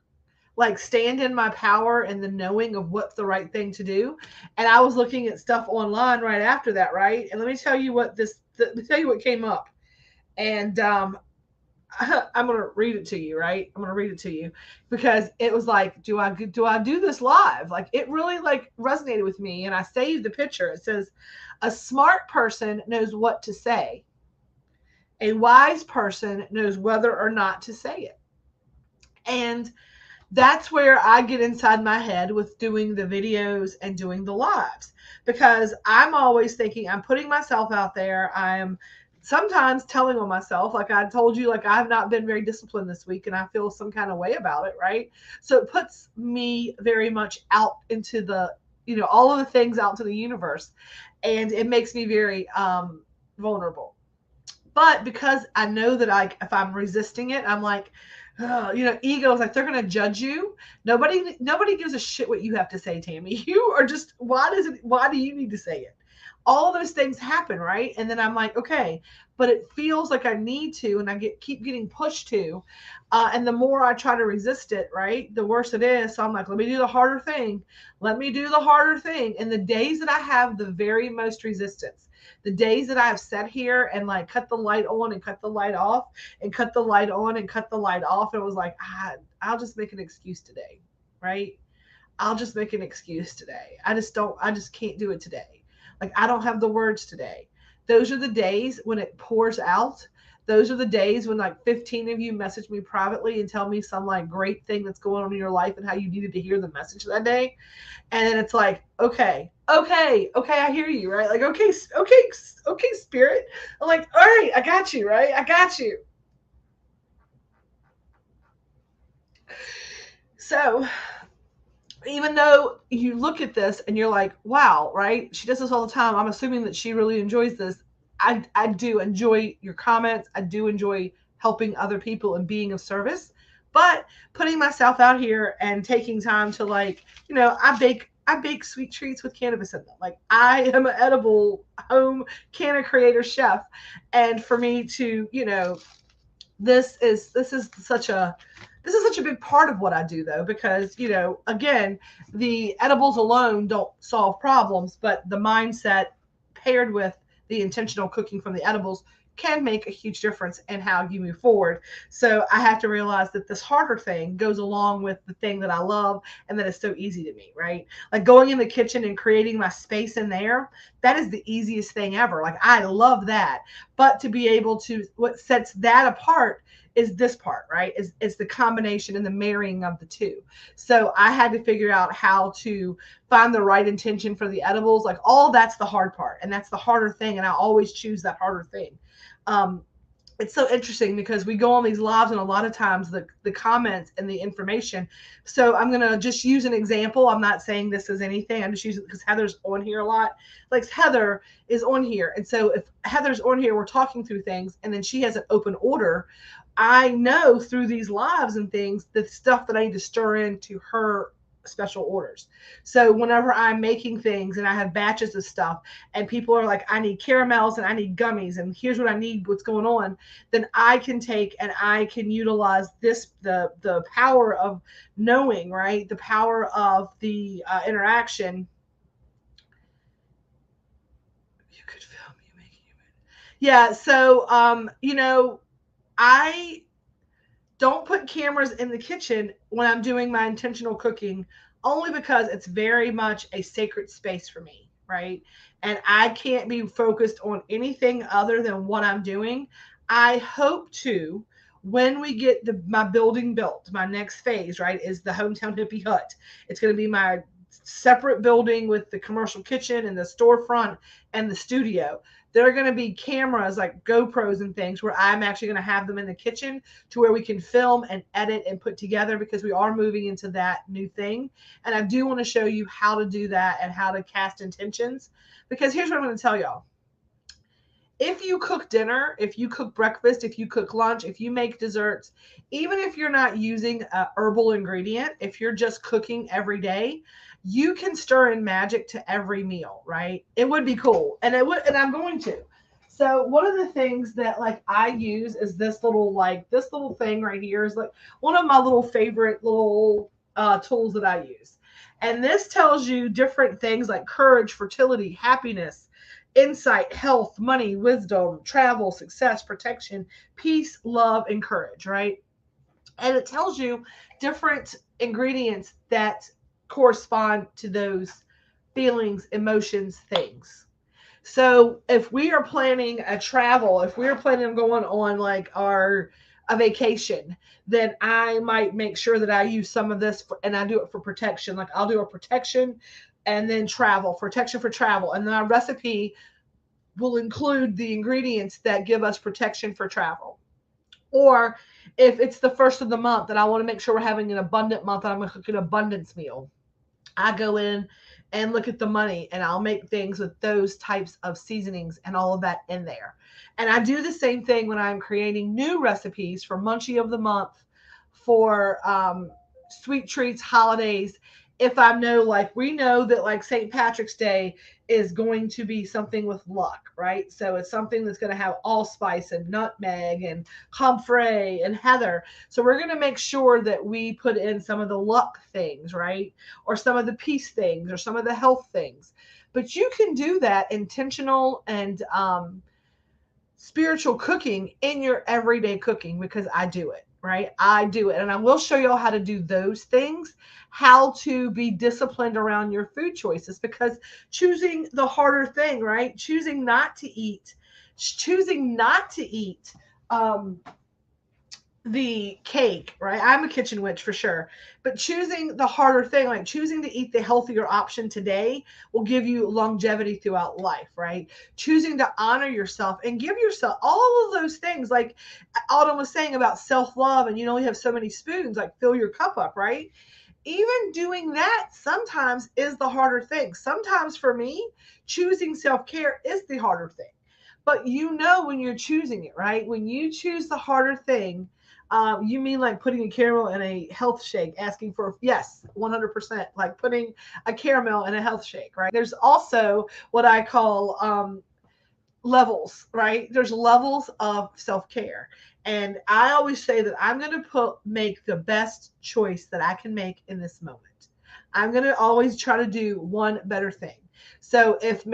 like stand in my power and the knowing of what's the right thing to do. And I was looking at stuff online right after that, right? And let me tell you what came up. And I'm going to read it to you, right? I'm going to read it to you because it was like, do I do this live? Like it really like resonated with me. And I saved the picture. It says, a smart person knows what to say. A wise person knows whether or not to say it. And that's where I get inside my head with doing the videos and doing the lives, because I'm always thinking I'm putting myself out there. I'm sometimes telling on myself, like I told you, like I've not been very disciplined this week and I feel some kind of way about it, right? So it puts me very much out into the, all of the things out to the universe, and it makes me very vulnerable. But because I know that if I'm resisting it, I'm like, ego is like, they're going to judge you. Nobody gives a shit what you have to say, Tammy. You are just, why do you need to say it? All those things happen, right? And then I'm like, okay, but it feels like I need to, and I keep getting pushed to. And the more I try to resist it, right, the worse it is. So I'm like, let me do the harder thing. Let me do the harder thing. And the days that I have the very most resistance, the days that I have sat here and like cut the light on and cut the light off and cut the light on and cut the light off, it was like, I'll just make an excuse today, right? I'll just make an excuse today. I just can't do it today. Like, I don't have the words today. Those are the days when it pours out. Those are the days when like 15 of you message me privately and tell me some like great thing that's going on in your life and how you needed to hear the message that day. And then it's like, okay, I hear you, right? Like, okay, spirit. I'm like, all right, I got you, right? I got you. So even though you look at this and you're like, wow, right? She does this all the time. I'm assuming that she really enjoys this. I do enjoy your comments. I do enjoy helping other people and being of service. But putting myself out here and taking time to like, I bake sweet treats with cannabis in them. Like, I am an edible home canna creator chef. And for me to, this is such a big part of what I do, though, because, again, the edibles alone don't solve problems, but the mindset paired with the intentional cooking from the edibles can make a huge difference in how you move forward. So I have to realize that this harder thing goes along with the thing that I love and that is so easy to me, right? Like going in the kitchen and creating my space in there, that is the easiest thing ever. Like, I love that. But to be able to, what sets that apart is this part, right? Is the combination and the marrying of the two. So I had to figure out how to find the right intention for the edibles. Like, all that's the hard part, and that's the harder thing. And I always choose that harder thing. It's so interesting because we go on these lives and a lot of times the comments and the information. So I'm going to just use an example. I'm not saying this is anything. I'm just using it because Heather's on here a lot. Like, Heather is on here. And so if Heather's on here, we're talking through things and then she has an open order. I know through these lives and things, the stuff that I need to stir into her special orders. So whenever I'm making things and I have batches of stuff and people are like, I need caramels and I need gummies and here's what I need, what's going on, then I can take and I can utilize the power of knowing, right? The power of the interaction. You could film you making it. Yeah. So, I don't put cameras in the kitchen when I'm doing my intentional cooking, only because it's very much a sacred space for me, right? And I can't be focused on anything other than what I'm doing. I hope to, when we get my building built, my next phase, right, is the Hometown Hippie Hut. It's going to be my separate building with the commercial kitchen and the storefront and the studio. There are going to be cameras like GoPros and things where I'm actually going to have them in the kitchen to where we can film and edit and put together, because we are moving into that new thing. And I do want to show you how to do that and how to cast intentions, because here's what I'm going to tell y'all. If you cook dinner, if you cook breakfast, if you cook lunch, if you make desserts, even if you're not using a herbal ingredient, if you're just cooking every day, you can stir in magic to every meal, right? It would be cool. And I'm going to. So one of the things that like I use is this little thing right here is like one of my little favorite little tools that I use. And this tells you different things like courage, fertility, happiness, insight, health, money, wisdom, travel, success, protection, peace, love, and courage, right? And it tells you different ingredients that correspond to those feelings, emotions, things. So if we are planning a travel, if we're planning on going on like a vacation, then I might make sure that I use some of this and I do it for protection. Like, I'll do a protection and then protection for travel. And then our recipe will include the ingredients that give us protection for travel. Or if it's the first of the month and I want to make sure we're having an abundant month and I'm going to cook an abundance meal, I go in and look at the money and I'll make things with those types of seasonings and all of that in there. And I do the same thing when I'm creating new recipes for Munchie of the Month, for sweet treats, holidays. if I know, like, we know that like St. Patrick's Day is going to be something with luck, right? So it's something that's going to have allspice and nutmeg and comfrey and heather. So we're going to make sure that we put in some of the luck things, right? Or some of the peace things or some of the health things. But you can do that intentional and spiritual cooking in your everyday cooking, because I do it, right? I do it. And I will show you all how to do those things, how to be disciplined around your food choices, because choosing the harder thing, right? Choosing not to eat um, the cake, right? I'm a kitchen witch for sure. But choosing the harder thing, like choosing to eat the healthier option today, will give you longevity throughout life, right? Choosing to honor yourself and give yourself all of those things. Like Autumn was saying about self-love, and you only have so many spoons, like fill your cup up, right? Even doing that sometimes is the harder thing. Sometimes for me, choosing self-care is the harder thing. But you know when you're choosing it, right? When you choose the harder thing, you mean like putting a caramel in a health shake, asking for, yes, 100%, like putting a caramel in a health shake, right? There's also what I call levels, right? There's levels of self-care. And I always say that I'm going to make the best choice that I can make in this moment. I'm going to always try to do one better thing. So if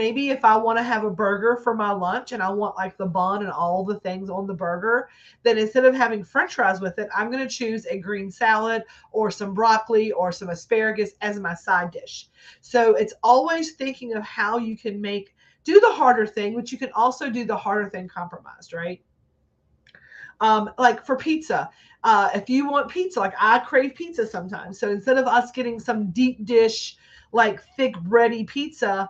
I want to have a burger for my lunch and I want like the bun and all the things on the burger, then instead of having french fries with it, I'm going to choose a green salad or some broccoli or some asparagus as my side dish. So it's always thinking of how you can do the harder thing, but you can also do the harder thing compromised, right? Like for pizza, if you want pizza, like I crave pizza sometimes. So instead of us getting some deep dish, like thick bready pizza,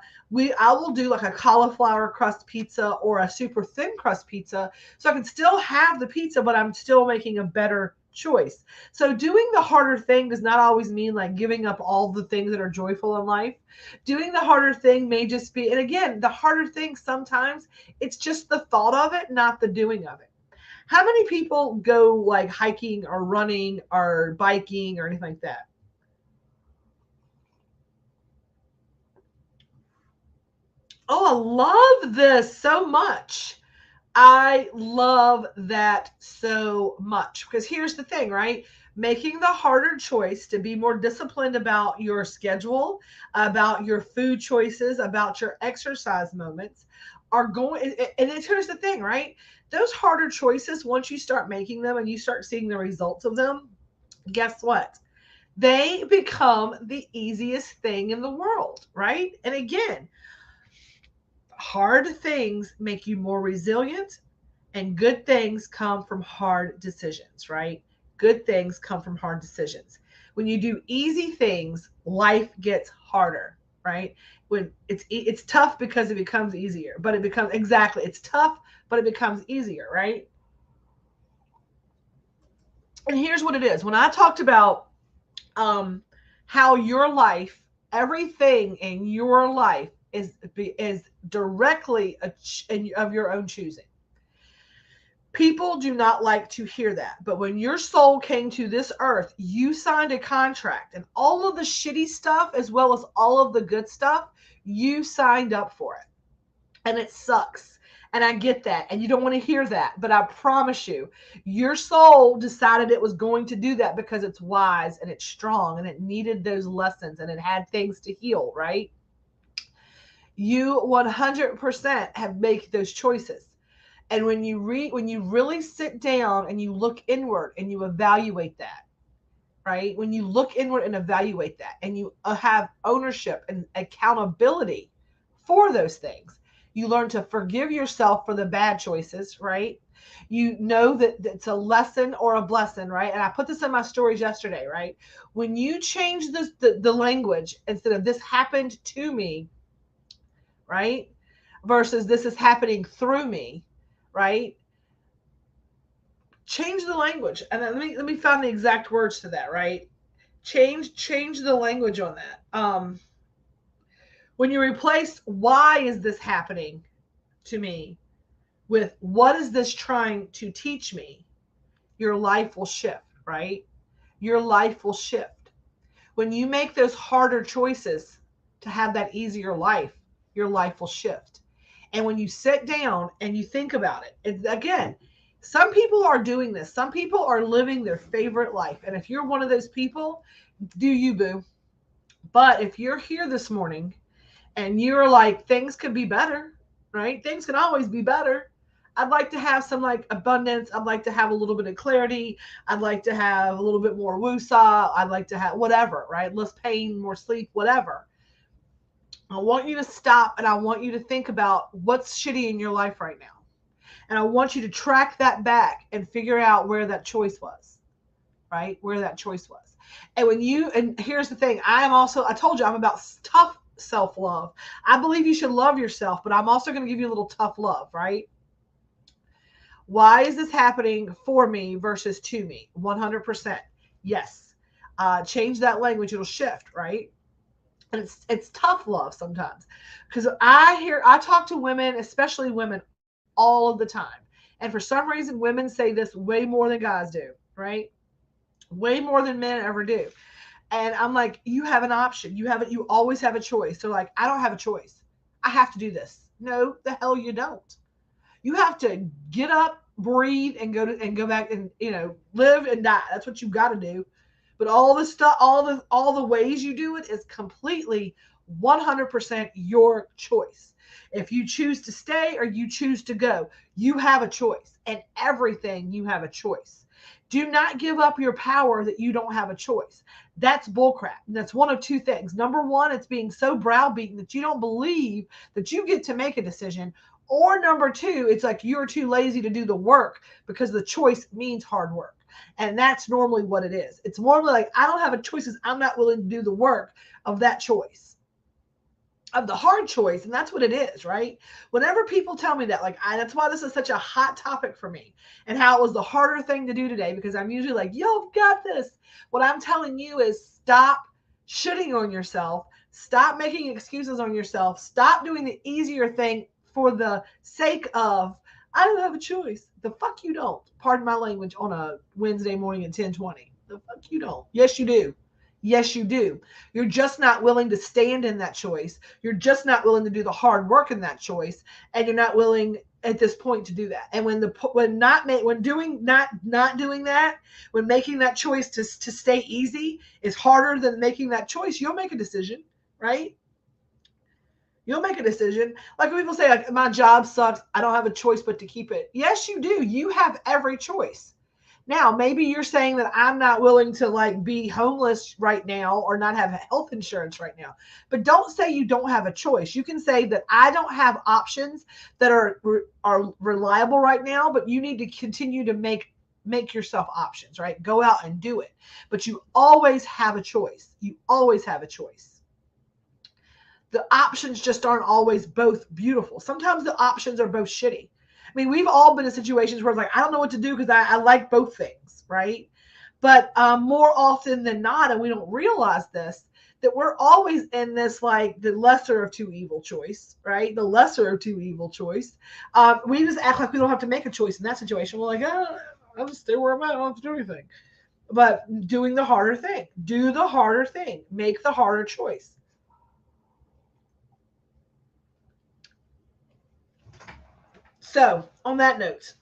I will do like a cauliflower crust pizza or a super thin crust pizza. So I can still have the pizza, but I'm still making a better choice. So doing the harder thing does not always mean like giving up all the things that are joyful in life. Doing the harder thing may just be, and again, the harder thing sometimes it's just the thought of it, not the doing of it. How many people go like hiking or running or biking or anything like that? Oh, I love this so much. I love that so much, because here's the thing, right? Making the harder choice to be more disciplined about your schedule, about your food choices, about your exercise moments are going. And here's the thing, right? Those harder choices, once you start making them and you start seeing the results of them, guess what? They become the easiest thing in the world, right? And again, hard things make you more resilient, and good things come from hard decisions, right? Good things come from hard decisions. When you do easy things, life gets harder, right? When it's tough because it becomes easier, but it becomes exactly, it's tough, but it becomes easier, right? And here's what it is. When I talked about um how your life, everything in your life is directly of your own choosing. People do not like to hear that. But when your soul came to this earth, you signed a contract, and all of the shitty stuff, as well as all of the good stuff, you signed up for it. And it sucks. And I get that. And you don't want to hear that. But I promise you, your soul decided it was going to do that because it's wise and it's strong and it needed those lessons and it had things to heal, right? You 100% have made those choices. And when you really sit down and you look inward and you evaluate that, right? When you look inward and evaluate that and you have ownership and accountability for those things, you learn to forgive yourself for the bad choices, right? You know that it's a lesson or a blessing, right? And I put this in my stories yesterday, right? When you change the language, instead of this happened to me, right? Versus this is happening through me, right? Change the language. And then let me find the exact words to that, right? Change the language on that. When you replace why is this happening to me with what is this trying to teach me, your life will shift, right? Your life will shift. When you make those harder choices to have that easier life, your life will shift. And when you sit down and you think about it, again, some people are doing this. Some people are living their favorite life. And if you're one of those people, do you, boo? But if you're here this morning and you're like, things could be better, right? Things can always be better. I'd like to have some like abundance. I'd like to have a little bit of clarity. I'd like to have a little bit more woosah. I'd like to have whatever, right? Less pain, more sleep, whatever. I want you to stop and I want you to think about what's shitty in your life right now. And I want you to track that back and figure out where that choice was, right? Where that choice was. And here's the thing, I told you I'm about tough self-love. I believe you should love yourself, but I'm also going to give you a little tough love, right? Why is this happening for me versus to me? 100%. Yes. Change that language, it'll shift, right? And it's tough love sometimes. Because I talk to women, especially women, all of the time. And for some reason, women say this way more than guys do, right? Way more than men ever do. And I'm like, you have an option. You always have a choice. They're like, I don't have a choice. I have to do this. No, the hell you don't. You have to get up, breathe, and go back and live and die. That's what you got to do. But all the stuff, all the ways you do it is completely 100% your choice. If you choose to stay or you choose to go, you have a choice. And everything, you have a choice. Do not give up your power that you don't have a choice. That's bullcrap. And that's one of two things. Number one, it's being so browbeaten that you don't believe that you get to make a decision. Or number two, it's like you're too lazy to do the work because the choice means hard work. And that's normally what it is. It's normally like, I don't have a choice. I'm not willing to do the work of that choice, of the hard choice. And that's what it is, right? Whenever people tell me that, like, that's why this is such a hot topic for me and how it was the harder thing to do today, because I'm usually like, you've got this. What I'm telling you is stop shitting on yourself. Stop making excuses on yourself. Stop doing the easier thing for the sake of, I don't have a choice. The fuck you don't. Pardon my language on a Wednesday morning at 10:20. The fuck you don't. Yes, you do. Yes, you do. You're just not willing to stand in that choice. You're just not willing to do the hard work in that choice, and you're not willing at this point to do that. And when doing that, when making that choice to stay easy is harder than making that choice, you'll make a decision, right? You'll make a decision. Like when people say, like, my job sucks, I don't have a choice but to keep it. Yes, you do. You have every choice. Now, maybe you're saying that I'm not willing to like be homeless right now or not have health insurance right now. But don't say you don't have a choice. You can say that I don't have options that are reliable right now, but you need to continue to make yourself options, right? Go out and do it. But you always have a choice. You always have a choice. The options just aren't always both beautiful. Sometimes the options are both shitty. I mean, we've all been in situations where it's like, I don't know what to do because I like both things, right? But more often than not, and we don't realize this, that we're always in this, like, the lesser of two evil choice, right? The lesser of two evil choice. We just act like we don't have to make a choice in that situation. We're like, I'll just stay where I'm at. I don't have to do anything. But doing the harder thing. Do the harder thing. Make the harder choice. So, on that note,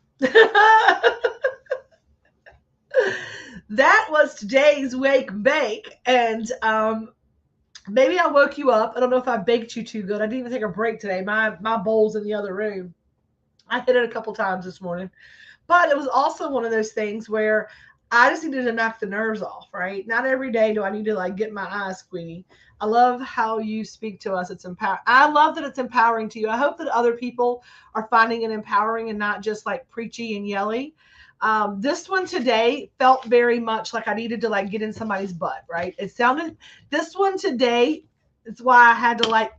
that was today's Wake Bake. And maybe I woke you up. I don't know if I baked you too good. I didn't even take a break today. My bowl's in the other room. I hit it a couple times this morning. But it was also one of those things where I just needed to knock the nerves off, right? Not every day do I need to like get my eyes squeamy. I love how you speak to us. It's empowering. I love that it's empowering to you. I hope that other people are finding it empowering and not just like preachy and yelly. This one today felt very much like I needed to like get in somebody's butt, right? This one today, it's why I had to like,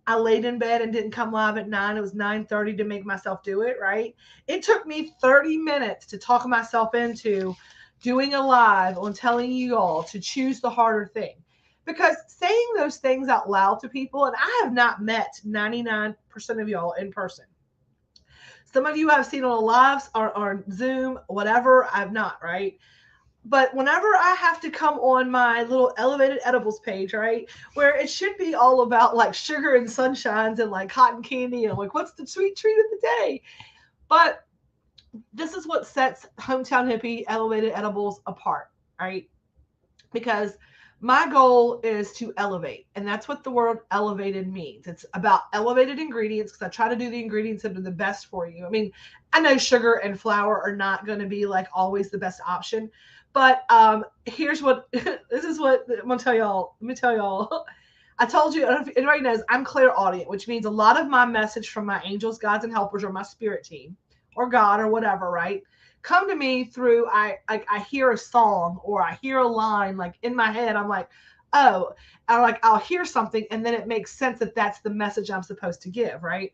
I laid in bed and didn't come live at 9. It was 9:30 to make myself do it, right? It took me 30 minutes to talk myself into doing a live on telling you all to choose the harder thing. Because saying those things out loud to people, and I have not met 99% of y'all in person. Some of you I've seen on lives or Zoom, whatever, I've not, right? but whenever I have to come on my little elevated edibles page, right, where it should be all about like sugar and sunshines and like cotton candy and like what's the sweet treat of the day, but this is what sets Hometown Hippie Elevated Edibles apart, right? Because my goal is to elevate, and that's what the word elevated means. It's about elevated ingredients because I try to do the ingredients that are the best for you. I mean, I know sugar and flour are not going to be like always the best option, but here's what this is what I'm gonna tell y'all. Let me tell y'all. I told you, everybody knows I'm clairaudient, which means a lot of my message from my angels, gods, and helpers, or my spirit team, or God, or whatever, right? Come to me through I hear a song or I hear a line like in my head. I'm like, oh, I'll hear something and then it makes sense that that's the message I'm supposed to give, right?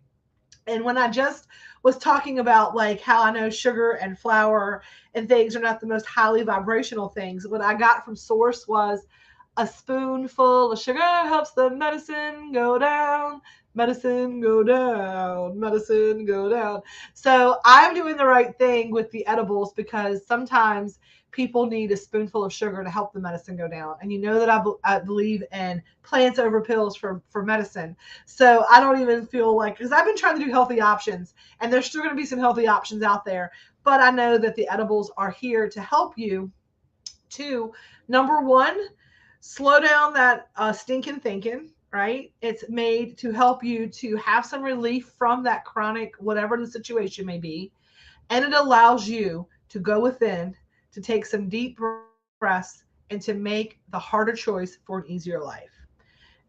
And when I just was talking about like how I know sugar and flour and things are not the most highly vibrational things, what I got from source was a spoonful of sugar helps the medicine go down. Medicine go down, medicine go down. So I'm doing the right thing with the edibles because sometimes people need a spoonful of sugar to help the medicine go down. And you know that I believe in plants over pills for medicine. So I don't even feel like, because I've been trying to do healthy options and there's still going to be some healthy options out there. But I know that the edibles are here to help you to, number one, slow down that stinking thinking, right? It's made to help you to have some relief from that chronic, whatever the situation may be. And it allows you to go within, to take some deep breaths, and to make the harder choice for an easier life.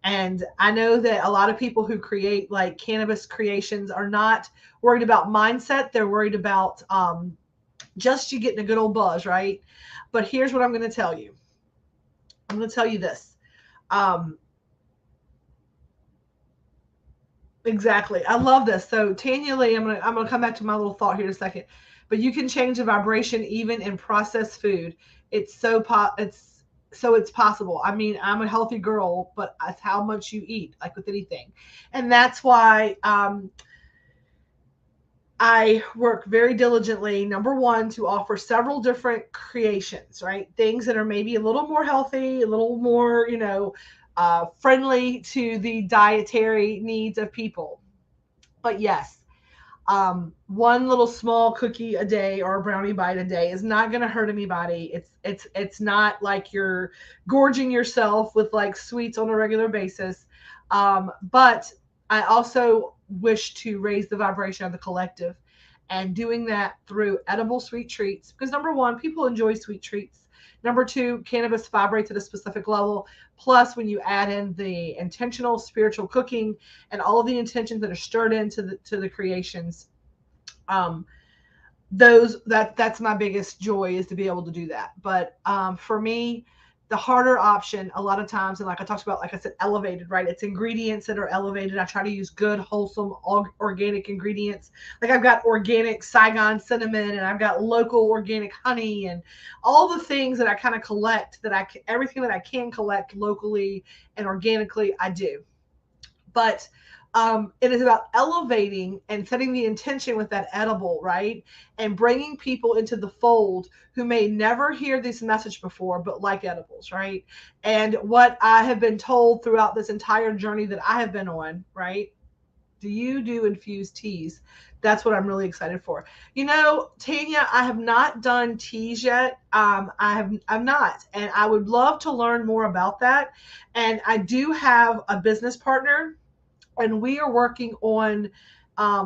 And I know that a lot of people who create like cannabis creations are not worried about mindset. They're worried about just you getting a good old buzz, right? But here's what I'm going to tell you. I'm going to tell you this. Um, exactly. I love this. So Tanya Lee, I'm gonna come back to my little thought here in a second. But you can change the vibration even in processed food. It's possible. I mean, I'm a healthy girl, but it's how much you eat, like with anything, and that's why I work very diligently, number one, to offer several different creations, right? Things that are maybe a little more healthy, a little more, friendly to the dietary needs of people. But yes, one little small cookie a day or a brownie bite a day is not going to hurt anybody. It's not like you're gorging yourself with like sweets on a regular basis. But I also wish to raise the vibration of the collective, and doing that through edible sweet treats. Because number one, people enjoy sweet treats. Number two, cannabis vibrates at a specific level. Plus, when you add in the intentional spiritual cooking and all of the intentions that are stirred into the creations, um, that's my biggest joy, is to be able to do that. But for me, the harder option a lot of times, and like I talked about, like I said, elevated, right? It's ingredients that are elevated. I try to use good, wholesome, organic ingredients. Like I've got organic Saigon cinnamon, and I've got local organic honey, and all the things that I kind of collect, everything that I can collect locally and organically, I do. But it is about elevating and setting the intention with that edible, right? And bringing people into the fold who may never hear this message before, but like edibles, right? And what I have been told throughout this entire journey that I have been on, right? Do you do infused teas? That's what I'm really excited for. Tanya, I have not done teas yet. I'm not, and I would love to learn more about that. And I do have a business partner, and we are working on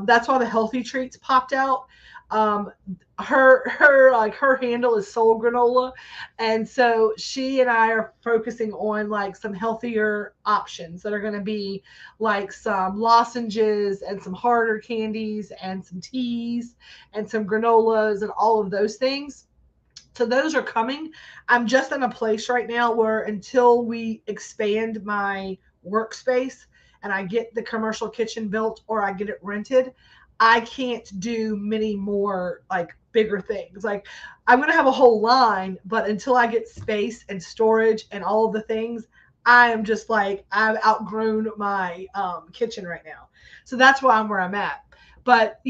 that's why the healthy treats popped out. um her handle is soul granola, and so she and I are focusing on like some healthier options that are going to be like some lozenges and some harder candies and some teas and some granolas and all of those things. So those are coming. I'm just in a place right now where until we expand my workspace and I get the commercial kitchen built or I get it rented, I can't do many more like bigger things. Like I'm going to have a whole line, but until I get space and storage and all of the things, I am just like, I've outgrown my kitchen right now. So that's why I'm where I'm at. But,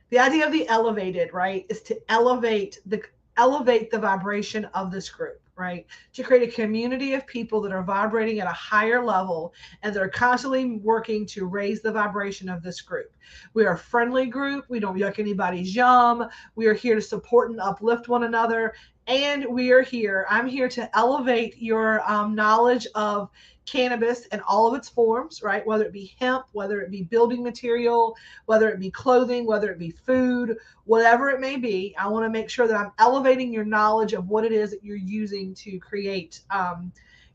The idea of the elevated, right, is to elevate the vibration of this group, right? To create a community of people that are vibrating at a higher level and that are constantly working to raise the vibration of this group. We are a friendly group. We don't yuck anybody's yum. We are here to support and uplift one another. And I'm here to elevate your knowledge of cannabis and all of its forms, right? Whether it be hemp, whether it be building material, whether it be clothing, whether it be food, whatever it may be. I want to make sure that I'm elevating your knowledge of what it is that you're using to create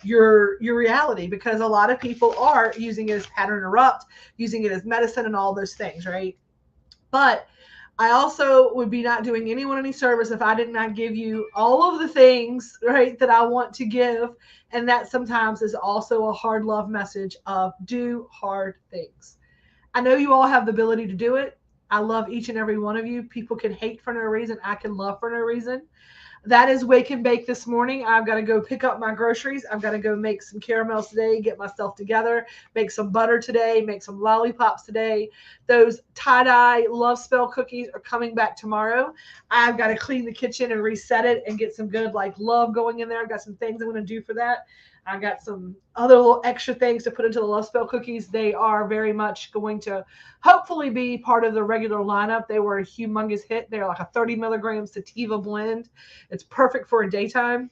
your reality, because a lot of people are using it as pattern interrupt, using it as medicine and all those things, right? But I also would be not doing anyone any service if I did not give you all of the things, right, that I want to give. And that sometimes is also a hard love message of do hard things. I know you all have the ability to do it. I love each and every one of you. People can hate for no reason. I can love for no reason. That is Wake and Bake this morning. I've got to go pick up my groceries. I've got to go make some caramels today, get myself together, make some butter today, make some lollipops today. Those tie-dye love spell cookies are coming back tomorrow. I've got to clean the kitchen and reset it and get some good like love going in there. I've got some things I'm going to do for that. I got some other little extra things to put into the love spell cookies. They are very much going to hopefully be part of the regular lineup. They were a humongous hit. They're like a 30 milligram sativa blend. It's perfect for a daytime.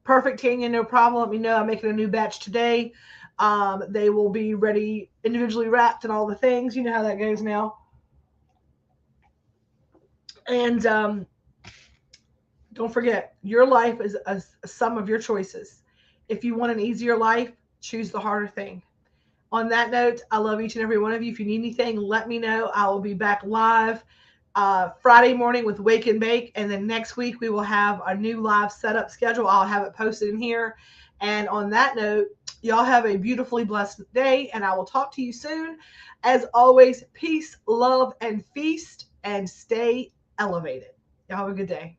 Perfect, Tanya, no problem. Let me know. I'm making a new batch today. They will be ready, individually wrapped and all the things. You know how that goes now. And don't forget, your life is a sum of your choices. If you want an easier life, choose the harder thing. On that note, I love each and every one of you. If you need anything, let me know. I will be back live Friday morning with Wake and Bake. And then next week, we will have a new live setup schedule. I'll have it posted in here. And on that note, y'all have a beautifully blessed day. And I will talk to you soon. As always, peace, love, and feast, and stay elevated. Y'all have a good day.